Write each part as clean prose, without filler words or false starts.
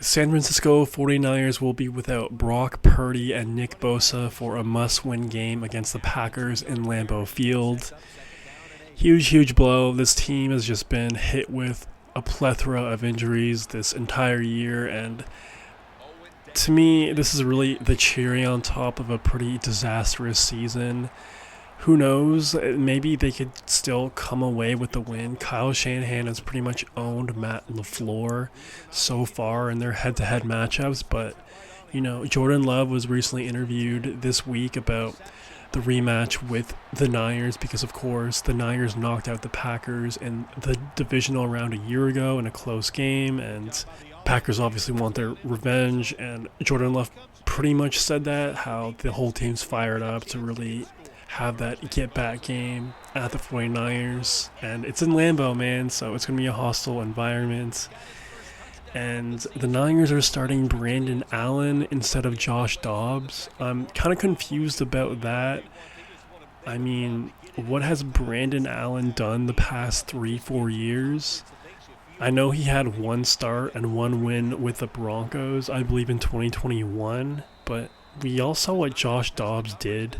San Francisco 49ers will be without Brock Purdy and Nick Bosa for a must-win game against the Packers in Lambeau Field. Huge blow. This team has just been hit with a plethora of injuries this entire year, and to me, this is really the cherry on top of a pretty disastrous season. Who knows? Maybe they could still come away with the win. Kyle Shanahan has pretty much owned Matt LaFleur so far in their head-to-head matchups, but, Jordan Love was recently interviewed this week about the rematch with the Niners because, of course, the Niners knocked out the Packers in the divisional round a year ago in a close game, and Packers obviously want their revenge, and Jordan Love pretty much said that, how the whole team's fired up to really have that get-back game at the 49ers. And it's in Lambeau, man, so it's going to be a hostile environment. And the Niners are starting Brandon Allen instead of Josh Dobbs. I'm kind of confused about that. I mean, what has Brandon Allen done the past 3-4 years? I know he had one start and one win with the Broncos, I believe in 2021, but we all saw what Josh Dobbs did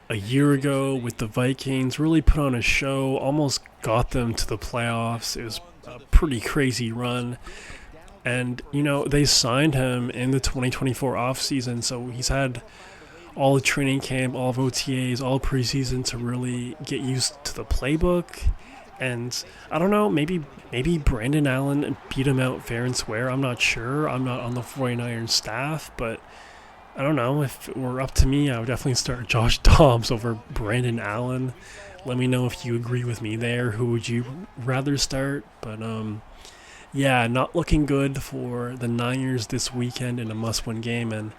a year ago with the Vikings. Really put on a show, almost got them to the playoffs. It was a pretty crazy run. And, they signed him in the 2024 offseason, so he's had all the training camp, all of OTAs, all preseason to really get used to the playbook. And I don't know, maybe Brandon Allen beat him out fair and square. I'm not sure. I'm not on the 49ers staff, but I don't know. If it were up to me, I would definitely start Josh Dobbs over Brandon Allen. Let me know if you agree with me there. Who would you rather start? But, yeah, not looking good for the Niners this weekend in a must-win game. And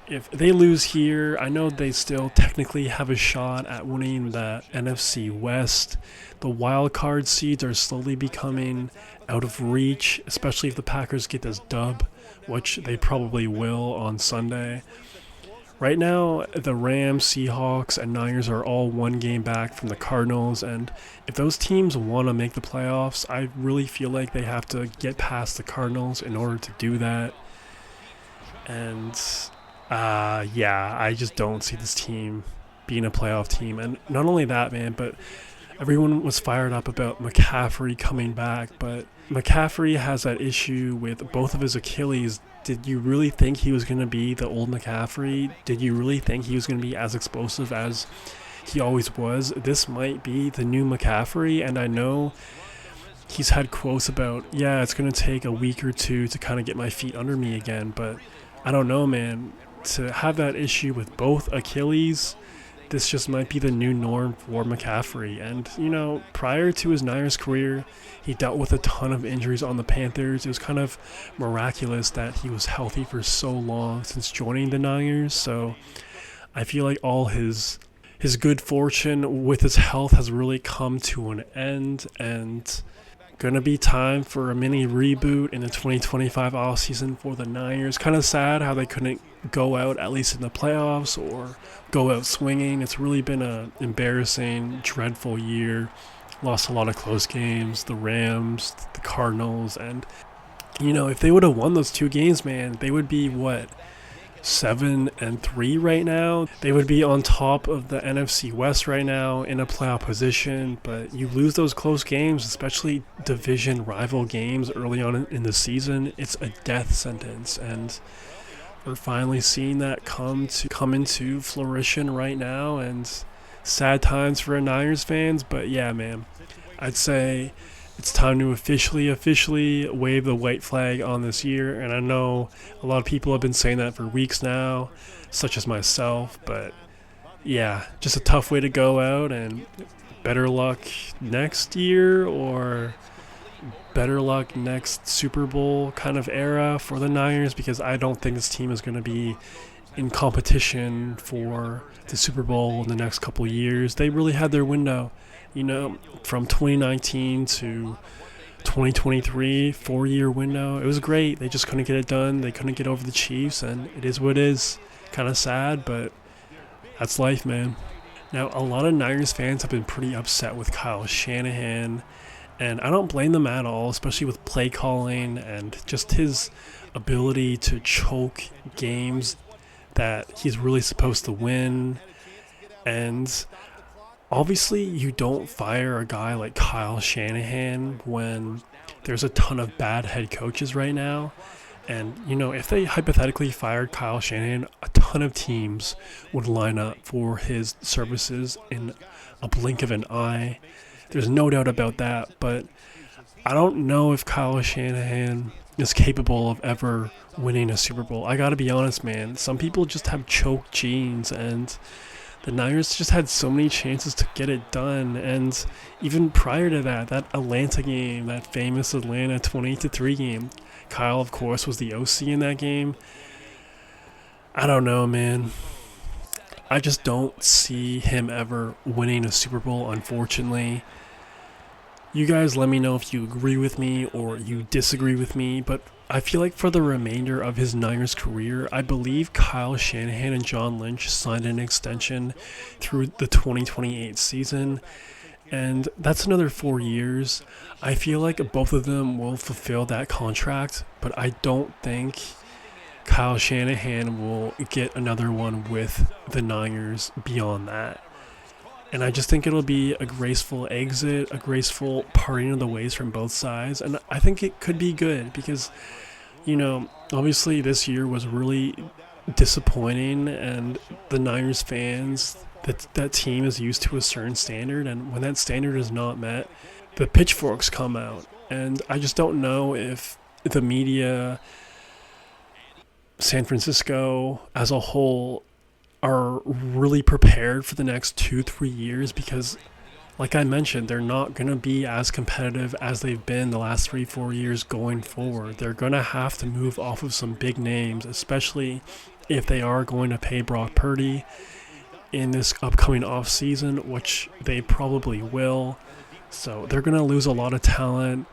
if they lose here, I know they still technically have a shot at winning the NFC West. The wild card seeds are slowly becoming out of reach, especially if the Packers get this dub, which they probably will on Sunday. Right now, the Rams, Seahawks, and Niners are all one game back from the Cardinals, and if those teams want to make the playoffs, I really feel like they have to get past the Cardinals in order to do that. And, I just don't see this team being a playoff team. And not only that, man, but everyone was fired up about McCaffrey coming back, but McCaffrey has that issue with both of his Achilles. Did you really think he was going to be the old McCaffrey? Did you really think he was going to be as explosive as he always was? This might be the new McCaffrey, and I know he's had quotes about, it's going to take a week or two to kind of get my feet under me again, but I don't know, man. To have that issue with both Achilles, this just might be the new norm for McCaffrey. And, prior to his Niners career, he dealt with a ton of injuries on the Panthers. It was kind of miraculous that he was healthy for so long since joining the Niners. So I feel like all his good fortune with his health has really come to an end, and going to be time for a mini reboot in the 2025 offseason for the Niners. Kind of sad how they couldn't go out, at least in the playoffs, or go out swinging. It's really been an embarrassing, dreadful year. Lost a lot of close games, the Rams, the Cardinals, and, if they would have won those two games, man, they would be, 7-3 right now. They would be on top of the NFC West right now in a playoff position, but you lose those close games, especially division rival games early on in the season, it's a death sentence, and we're finally seeing that come into fruition right now, and sad times for Niners fans. But yeah, man, I'd say it's time to officially wave the white flag on this year. And I know a lot of people have been saying that for weeks now, such as myself. But yeah, just a tough way to go out, and better luck next year, or better luck next Super Bowl kind of era for the Niners, because I don't think this team is going to be in competition for the Super Bowl in the next couple of years. They really had their window, from 2019 to 2023, 4-year window. It was great. They just couldn't get it done. They couldn't get over the Chiefs, and it is what it is. Kind of sad, but that's life, man. Now, a lot of Niners fans have been pretty upset with Kyle Shanahan And I don't blame them at all, especially with play calling and just his ability to choke games that he's really supposed to win. And obviously, you don't fire a guy like Kyle Shanahan when there's a ton of bad head coaches right now. And, if they hypothetically fired Kyle Shanahan, a ton of teams would line up for his services in a blink of an eye. There's no doubt about that. But I don't know if Kyle Shanahan is capable of ever winning a Super Bowl. I gotta be honest, man. Some people just have choke genes, and the Niners just had so many chances to get it done. And even prior to that Atlanta game, that famous Atlanta 28-3 game, Kyle, of course, was the OC in that game. I don't know, man. I just don't see him ever winning a Super Bowl, unfortunately. You guys let me know if you agree with me or you disagree with me, but I feel like for the remainder of his Niners career, I believe Kyle Shanahan and John Lynch signed an extension through the 2028 season, and that's another 4 years. I feel like both of them will fulfill that contract, but I don't think Kyle Shanahan will get another one with the Niners beyond that. And I just think it'll be a graceful exit, a graceful parting of the ways from both sides. And I think it could be good because, obviously this year was really disappointing, and the Niners fans, that team is used to a certain standard. And when that standard is not met, the pitchforks come out. And I just don't know if the media, San Francisco as a whole, are really prepared for the next 2-3 years because, like I mentioned, they're not going to be as competitive as they've been the last 3-4 years going forward. They're going to have to move off of some big names, especially if they are going to pay Brock Purdy in this upcoming offseason, which they probably will. So they're going to lose a lot of talent.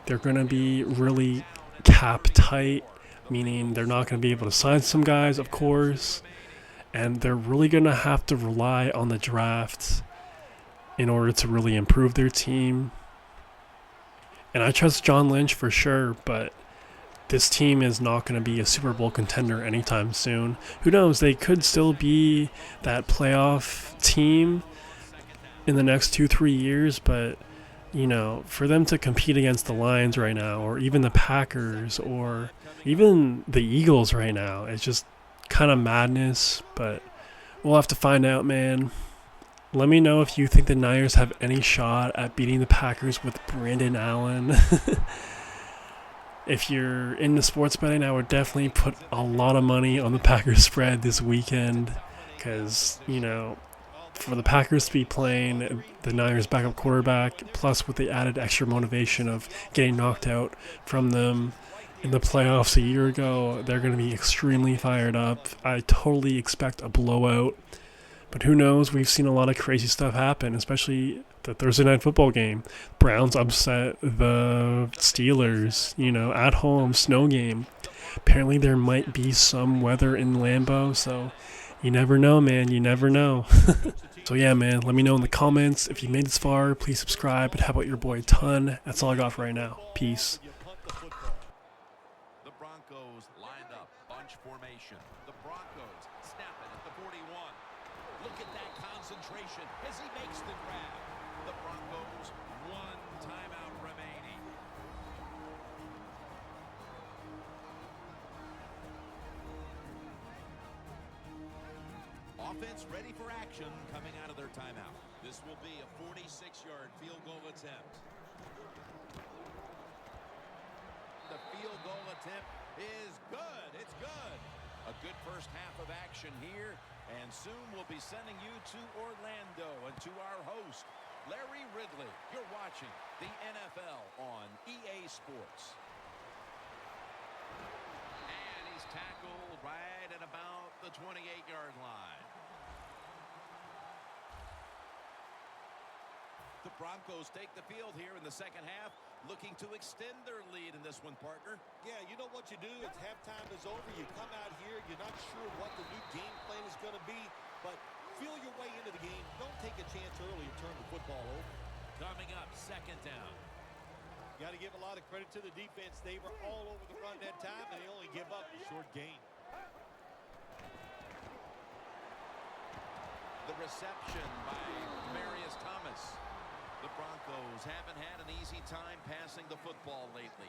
They're going to be really cap tight, meaning they're not going to be able to sign some guys, of course. And they're really going to have to rely on the draft in order to really improve their team. And I trust John Lynch for sure, but this team is not going to be a Super Bowl contender anytime soon. Who knows? They could still be that playoff team in the next 2-3 years, but, for them to compete against the Lions right now, or even the Packers, or even the Eagles right now, it's just kind of madness. But we'll have to find out, man. Let me know if you think the Niners have any shot at beating the Packers with Brandon Allen. If you're into sports betting, I would definitely put a lot of money on the Packers spread this weekend because, for the Packers to be playing the Niners backup quarterback, plus with the added extra motivation of getting knocked out from them in the playoffs a year ago, they're going to be extremely fired up. I totally expect a blowout. But who knows? We've seen a lot of crazy stuff happen, especially the Thursday night football game. Browns upset the Steelers, at home, snow game. Apparently there might be some weather in Lambeau, so you never know, man. You never know. So yeah, man, let me know in the comments. If you made this far, please subscribe. But how about your boy Ton? That's all I got for right now. Peace. Lined up, bunch formation. The Broncos snap it at the 41. Look at that concentration as he makes the grab. The Broncos, one timeout remaining. Offense ready for action coming out of their timeout. This will be a 46-yard field goal attempt. The field goal attempt is good. It's good. A good first half of action here, and soon we'll be sending you to Orlando and to our host, Larry Ridley. You're watching the NFL on EA Sports. And he's tackled right at about the 28-yard line. The Broncos take the field here in the second half, looking to extend their lead in this one, partner. Yeah, you know what you do? If halftime is over, you come out here, you're not sure what the new game plan is going to be, but feel your way into the game. Don't take a chance early and turn the football over. Coming up, second down. Got to give a lot of credit to the defense. They were all over the run that time, and they only give up a short gain. The reception by Marius Thomas. The Broncos haven't had an easy time passing the football lately.